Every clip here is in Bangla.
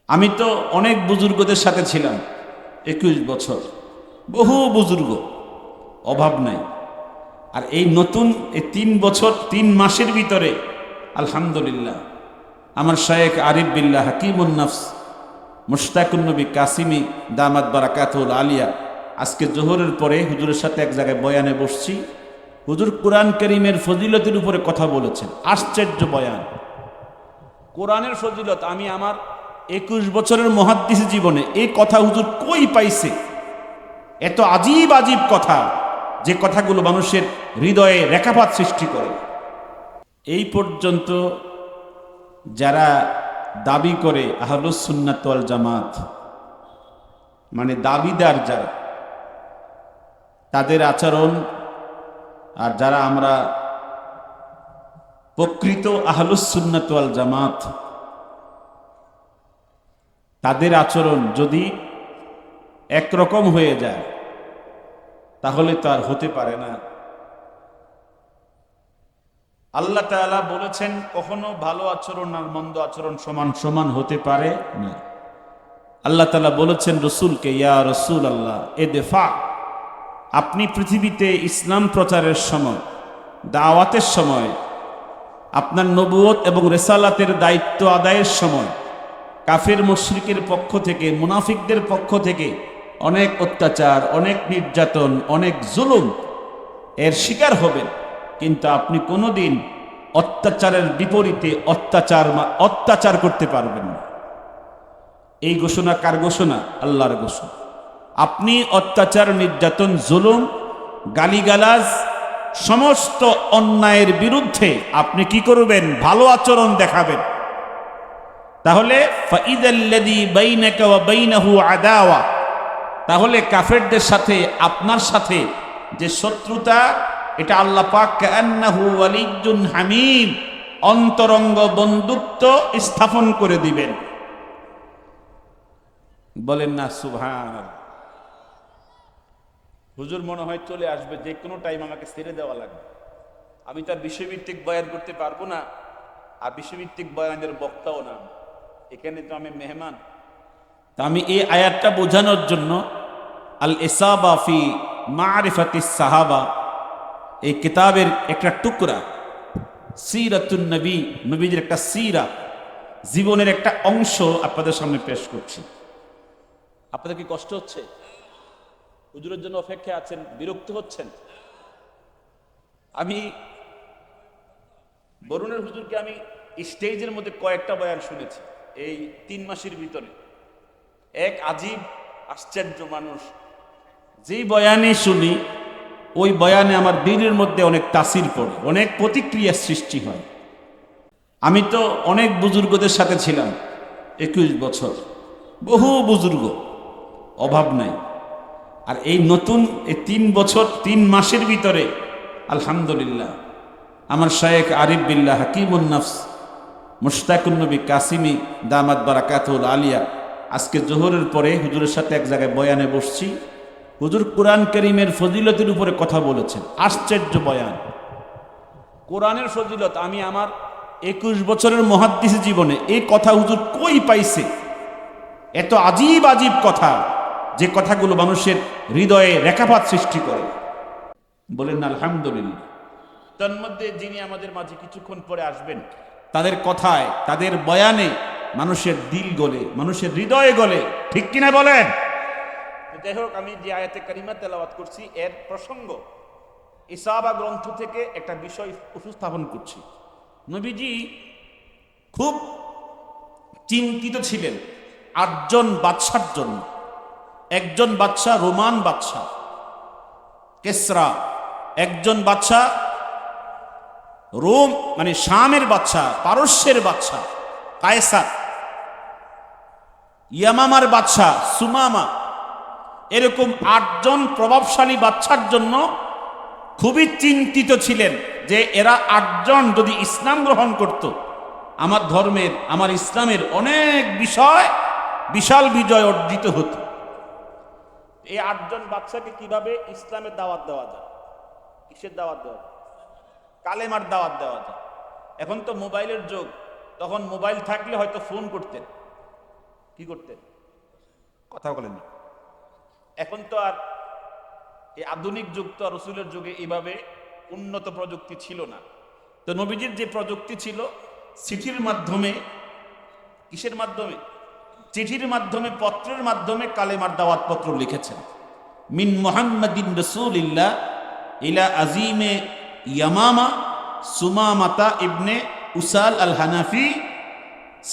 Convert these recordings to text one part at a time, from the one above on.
আমি তো অনেক বুজুর্গদের সাথে ছিলাম 21 বছর, বহু বুজুর্গ, অভাব নাই। আর এই নতুন এই 3 বছর 3 মাসের ভিতরে আলহামদুলিল্লাহ আমার শায়েখ আরিফ বিল্লাহ হাকিমুন নফস মুশতাকুন নবী কাসিমি দামাত বারাকাতুল আলিয়া আজকে জোহরের পরে হুজুরের সাথে এক জায়গায় বয়ানে বসছি। হুজুর কোরআন কারীমের ফজিলতের উপরে কথা বলেছেন, আশ্চর্য বয়ান। কোরআনের ফজিলত আমি আমার 21 বছরের মুহাদ্দিস জীবনে এই কথা হুজুর কই পাইছে? এত আজীব আজীব কথা, যে কথাগুলো মানুষের হৃদয়ে রেখাপাত সৃষ্টি করে। এই পর্যন্ত যারা দাবি করে আহলুস সুন্নাত ওয়াল জামাত, মানে দাবিদার যারা, তাদের আচরণ আর যারা আমরা প্রকৃত আহলুস সুন্নাত ওয়াল জামাত, তাদের আচরণ যদি একরকম হয়ে যায় তাহলে তো আর হতে পারে না। আল্লাহ তাআলা বলেছেন কখনো ভালো আচরণ আর মন্দ আচরণ সমান সমান হতে পারে না। আল্লাহ তাআলা বলেছেন রসুলকে, ইয়া রসুল আল্লাহ এ দেফা, আপনি পৃথিবীতে ইসলাম প্রচারের সময়, দাওয়াতের সময়, আপনার নবুয়ত এবং রেসালাতের দায়িত্ব আদায়ের সময় কাফের মুশরিকের পক্ষ থেকে, মুনাফিকদের পক্ষ থেকে অনেক অত্যাচার, অনেক নির্যাতন, অনেক জুলুম এর শিকার হবেন, কিন্তু আপনি কোনোদিন অত্যাচারের বিপরীতে অত্যাচার করতে পারবেন না। এই ঘোষণা কার ঘোষণা? আল্লাহর ঘোষণা। আপনি অত্যাচার, নির্যাতন, জুলুম, গালিগালাজ, সমস্ত অন্যায়ের বিরুদ্ধে আপনি কি করবেন? ভালো আচরণ দেখাবেন। তাহলে ফাইদাল্লাযী বাইনাকা ওয়া বাইনাহু আদাওয়া, তাহলে কাফেরদের সাথে আপনার সাথে যে শত্রুতা, এটা আল্লাহ পাক কান্নাহু ওয়ালিয়্যুন হামীম, অন্তরঙ্গ বন্ধুত্ব স্থাপন করে দিবেন। বলেন না সুবহানাল্লাহ। হুজুর মনে হয় চলে আসবে, যে কোনো টাইম আমাকে ছেড়ে দেওয়া লাগবে। আমি তার বিষয়ভিত্তিক বয়ান করতে পারবো না, আর বিষয়ভিত্তিক বয়ানের বক্তাও না, এখানে তো আমি মেহমান। তা আমি এই আয়াতটা বোঝানোর জন্য আল ইসাবা ফি মারিফাতিস সাহাবা, এই কিতাবের একটা টুকরা, সিরাতুন নবী, নবীজির একটা সিরা, জীবনের একটা অংশ আপনাদের সামনে পেশ করছি। আপনাদের কি কষ্ট হচ্ছে? হুজুরের জন্য অপেক্ষায় আছেন, বিরক্ত হচ্ছেন? আমি বরুণের হুজুরকে আমি স্টেজের মধ্যে কয়েকটা বয়ান শুনেছি এই 3 মাসের ভিতরে। এক আজীব আশ্চর্য মানুষ, যেই বয়ানে শুনি ওই বয়ানে আমার দিলের মধ্যে অনেক তাসির পড়ে, অনেক প্রতিক্রিয়ার সৃষ্টি হয়। আমি তো অনেক বুজুর্গদের সাথে ছিলাম 21 বছর, বহু বুজুর্গ, অভাব নাই। আর এই নতুন এই 3 বছর 3 মাসের ভিতরে আলহামদুলিল্লাহ আমার শায়েখ আরিফ বিল্লাহ হাকিমুন নফস মুশতাকুন নবী কাসিমি দামাত বারাকাতুল আলিয়া আজকে জোহরের পরে হুজুরের সাথে এক জায়গায় বয়ানে বসছি। হুজুর কোরআন কারীমের ফজিলতের উপরে কথা বলেছেন, আশ্চর্য বয়ান। কোরআনের ফজিলত আমি আমার 21 বছরের মুহাদ্দিস জীবনে এই কথা হুজুর কই পাইছে? এত আজীব আজীব কথা, যে কথাগুলো মানুষের হৃদয়ে রেখাপাত সৃষ্টি করে। বলেন আলহামদুলিল্লাহ। তন্মধ্যে যিনি আমাদের মাঝে কিছুক্ষণ পরে আসবেন, তাদের কথায়, তাদের বয়ানে মানুষের দিল গলে, মানুষের হৃদয়ে গলে, ঠিক কিনা বলেন? যাই হোক, আমি যে আয়াতে কারিমা তেলাওয়াত করছি এর প্রসঙ্গ ইসাবা গ্রন্থ থেকে একটা বিষয় উপস্থাপন করছি। নবীজি খুব চিন্তিত ছিলেন 8 জন বাদশার জন্য। একজন বাদশাহ রোমান বাদশাহ কেসরা, একজন বাদশাহ রোম মানে শামের বাদশাহ, পারস্যের বাদশাহ কায়সার, ইয়ামামার বাদশাহ সুমামা। এরকম 8 জন প্রভাবশালী বাদশার জন্য খুবই চিন্তিত ছিলেন যে এরা 8 জন যদি ইসলাম গ্রহণ করত, আমার ধর্মের, আমার ইসলামের অনেক বিষয়, বিশাল বিজয় অর্জিত হতো। এই 8 জন বাদশাকে কিভাবে ইসলামের দাওয়াত দেওয়া যায়? কিসের দাওয়াত দেওয়া যায়? কালেমার দাওয়াত দেওয়া যায়। এখন তো মোবাইলের যুগ, তখন মোবাইল থাকলে হয়তো ফোন করতেন, কি করতেন? কথা বলেন না। এখন তো আর এই আধুনিক যুগ তো রসুলের যুগে এইভাবে উন্নত প্রযুক্তি ছিল না। তো নবীজির যে প্রযুক্তি ছিল, চিঠির মাধ্যমে, কিসের মাধ্যমে? চিঠির মাধ্যমে, পত্রের মাধ্যমে কালেমার দাওয়াতপত্র লিখেছেন। মিন মুহাম্মাদিন রাসূলিল্লাহ ইলা আজিমে ইয়ামামা সুমামাতা ইবনে উসাল আল হানাফি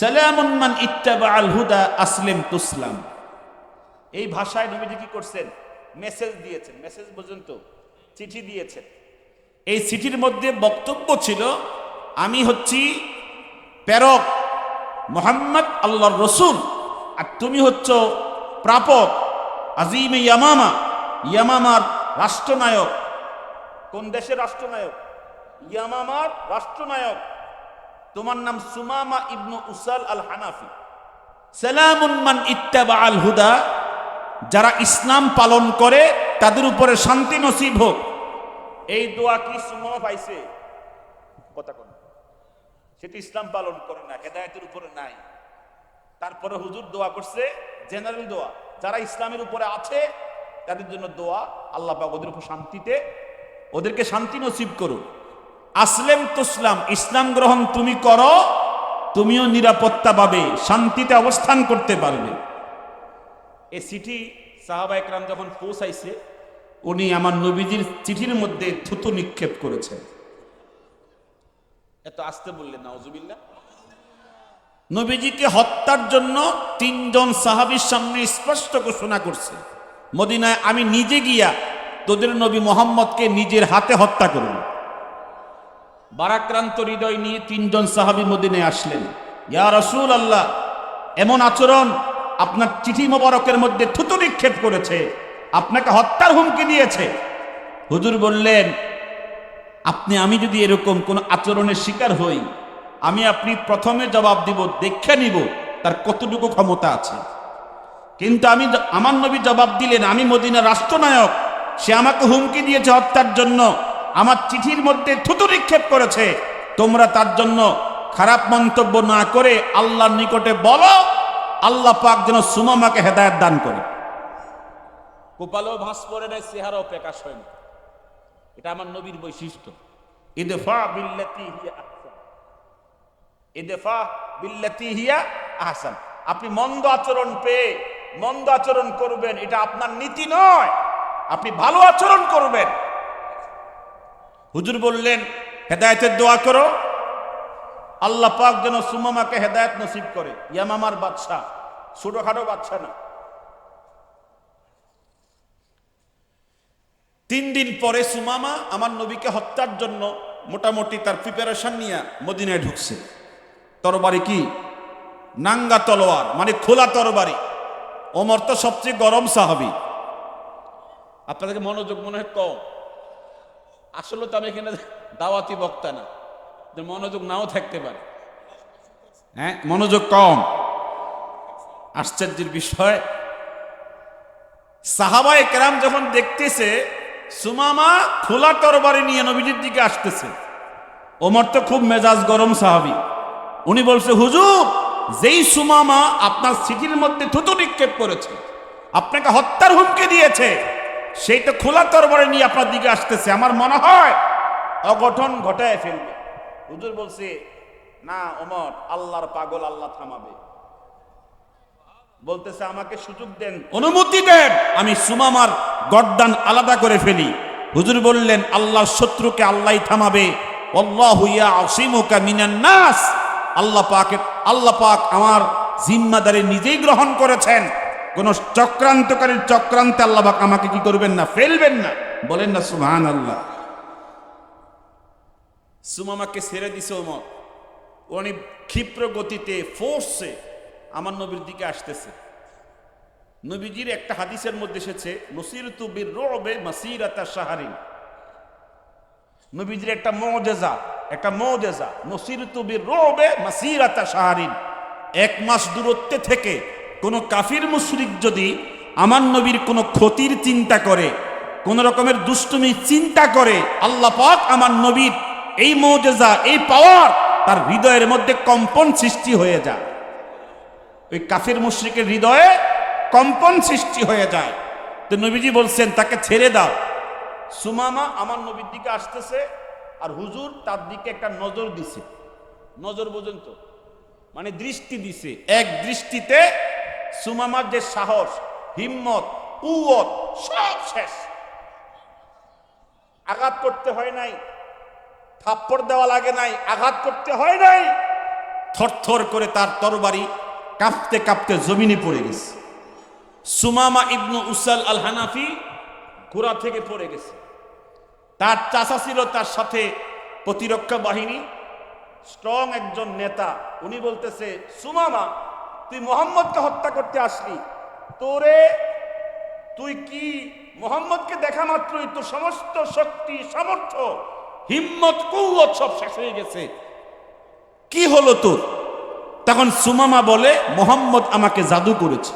সালামুন মান ইত্তাবা আল হুদা আসলিম তুসলাম। এই ভাষায় নবীজি কি করছেন? মেসেজ দিয়েছেন। মেসেজ পর্যন্ত চিঠি দিয়েছেন। এই চিঠির মধ্যে বক্তব্য ছিল, আমি হচ্ছি প্রেরক মুহাম্মদ আল্লাহর রসুল, আর তুমি হচ্ছ প্রাপক আজিমে ইয়ামামা, ইয়ামামার রাষ্ট্রনায়ক। কোন দেশের রাষ্ট্রনায়ক? ইয়ামামার রাষ্ট্রনায়ক। তোমার নাম সুমামা ইবনু উসাল আল হানাফি। সালামুন মান ইত্তাবা আল হুদা, যারা ইসলাম পালন করে তাদের উপরে শান্তি নসিব হোক। এই দোয়া কি সুমামা পাইছে? কথা কোন? সেটি ইসলাম পালন করে না, হেদায়েতের উপরে নাই। তারপরে হুজুর দোয়া করছে, জেনারেল দোয়া, যারা ইসলামের উপরে আছে তাদের জন্য দোয়া, আল্লাহ পাক ওদের উপর শান্তিতে, ওদেরকে শান্তি নসিব করুন। আসলেম তুসলাম, ইসলাম গ্রহণ তুমি করো, তুমিও নিরাপত্তা পাবে, শান্তিতে অবস্থান করতে পারবে। এই চিঠি সাহাবা একরাম যখন পৌঁছাইছে, উনি আমার নবীজির চিঠির মধ্যে থুতু নিক্ষেপ করেছেন। এত আসতে বললেন নাউজুবিল্লাহ। নবীজিকে হত্যার জন্য 3 জন সাহাবীর সামনে স্পষ্ট ঘোষণা করছে, মদিনায় আমি নিজে গিয়া তোদের নবী মোহাম্মদকে নিজের হাতে হত্যা করব। বারাক্রান্ত হৃদয় নিয়ে 3 জন সাহাবী মদিনায় আসলেন। ইয়া রাসূলুল্লাহ, এমন আচরণ, আপনার চিঠি মোবারকের মধ্যে থুতু নিক্ষেপ করেছে, আপনাকে হত্যার হুমকি দিয়েছে। হুজুর বললেন, আমি যদি এরকম কোন আচরণের শিকার হই, আমি আপনি প্রথমে জবাব দিব, দেখে নিব তার কতটুকু ক্ষমতা আছে। কিন্তু আমার নবী জবাব দিলেন, আমি মদিনার রাষ্ট্রনায়ক, সে আমাকে হুমকি দিয়েছে হত্যার জন্য, আমার চিঠির মধ্যে থুতু নিক্ষেপ করেছে। তোমরা তার জন্য খারাপ মন্তব্য না করে আল্লাহর নিকটে বলো, আল্লাহ পাক যেন সুমামাকে হেদায়েত দান করে। কপালেও ভাঁজ পড়ে নাই, চেহারাও প্রকাশ হয় না। এটা আমার নবীর বৈশিষ্ট্য। ইদফা বিল্লাতি হিয়া আহসান, ইদফা বিল্লাতি হিয়া আহসান। আপনি মন্দ আচরণ পেয়ে মন্দ আচরণ করবেন, এটা আপনার নীতি নয়। আপনি ভালো আচরণ করবেন। হুজুর বললেন, হেদায়েতের দোয়া করো, আল্লাহ পাক যেন সুমামাকে হেদায়েত নসিব করে। ইয়ামামার বাদশা, ছোটখাটো বাদশা না। 3 দিন পরে সুমামা আমার নবীকে হত্যার জন্য মোটামুটি তার প্রিপারেশন নিয়ে মদিনায় ঢুকছে। তরবারি কি? নাঙ্গা তলোয়ার, মানে খোলা তরবারি। ওমর তো সবচেয়ে গরম সাহাবী। আপনাদেরকে মনোযোগ মনে হয় কম। আসলে তো আমি এখানে দাওয়াতি বক্তা না, যে মনোযোগ নাও থাকতে পারে। হ্যাঁ, মনোযোগ কম। আশ্চর্যের বিষয়, সাহাবায়ে কেরাম যখন দেখতেছে সুমামা খোলা তরবারি নিয়ে নবীজির দিকে আসতেছে, ওমর তো খুব মেজাজ গরম সাহাবী। উনি বলছে, হুজুর, যেই সুমামা আপনার চিঠির মধ্যে থুতু নিক্ষেপ করেছে, আপনাকে হত্যার হুমকি দিয়েছে, সেই তো খোলা তরবারি নিয়ে আপনার দিকে আসতেছে, আমার মনে হয় অঘটন ঘটায় ফেলবে। হুজুর বলছে, না ওমর, আল্লাহর পাগল, আল্লাহ থামাবে। বলতেছে, আমাকে সুযোগ দেন, অনুমতি দেন, আমি সুমামার গর্দান আলাদা করে ফেলি। হুজুর বললেন, আল্লাহর শত্রুকে আল্লাহই থামাবে। আল্লাহু ইয়াসিমুকা মিনান নাস, আল্লাহ পাক আমার জিম্মাদারি নিজেই গ্রহণ করেছেন। কোন চক্রান্তকারীর চক্রান্তে আল্লাহ পাক আমাকে কি করবেন না, ফেলবেন না। বলেন না সুবহানাল্লাহ। সুমামাকে ছেড়ে দিছে ওমর। উনি ক্ষিপ্র গতিতে, ফোর্সে আমার নবীর দিকে আসতেছে। নবীজির একটা হাদিসের মধ্যে এসেছে, নসিরতু বিররুবে মাসিরাতা শাহরিন। নবীজির একটা মুজিজা, নসিরতু বিররুবে মাসিরাতা শাহরিন। 1 মাস দূরত্বে থেকে কোন কাফির মুশরিক যদি আমার নবীর কোনো ক্ষতির চিন্তা করে, কোন রকমের দুষ্টুমি চিন্তা করে, আল্লাহ পাক আমার নবীর এই মুজিজা, এই পাওয়ার তার হৃদয়ের মধ্যে কম্পন সৃষ্টি হয়ে যায়। ওই কাফির মুশরিকের হৃদয়ে কম্পন সৃষ্টি হয়ে যায়। তো নবীজি বলছেন তাকে ছেড়ে দাও। সুমামা আমার নবীর দিকে আসতেছে, আর হুজুর তার দিকে একটা নজর দিছে। নজর বোঝেন তো, মানে দৃষ্টি দিছে। এক দৃষ্টিতে সুমামার যে সাহস, হিম্মত, কুওয়াত সব শেষ। আঘাত করতে হয় নাই, থাপ্পড় দেওয়া লাগে নাই, আঘাত করতে হয় নাই, থরথর করে তার তরবারি কাঁপতে কাঁপতে জমিনে পড়ে গেছে। সুমামা ইবনু উসাল আল হানাফি ঘোড়া থেকে পড়ে গেছে। তার চাচা ছিল তার সাথে প্রতিরক্ষা বাহিনী, স্ট্রং একজন নেতা। উনি বলতেছে, সুমামা তুই মোহাম্মদকে হত্যা করতে আসলি, তুই কি মোহাম্মদকে দেখা মাত্রই তোর সমস্ত শক্তি, সামর্থ্য, হিম্মত, কুওয়াত সব শেষ হয়ে গেছে, কি হলো তোর? তখন সুমামা বলে, মোহাম্মদ আমাকে জাদু করেছে।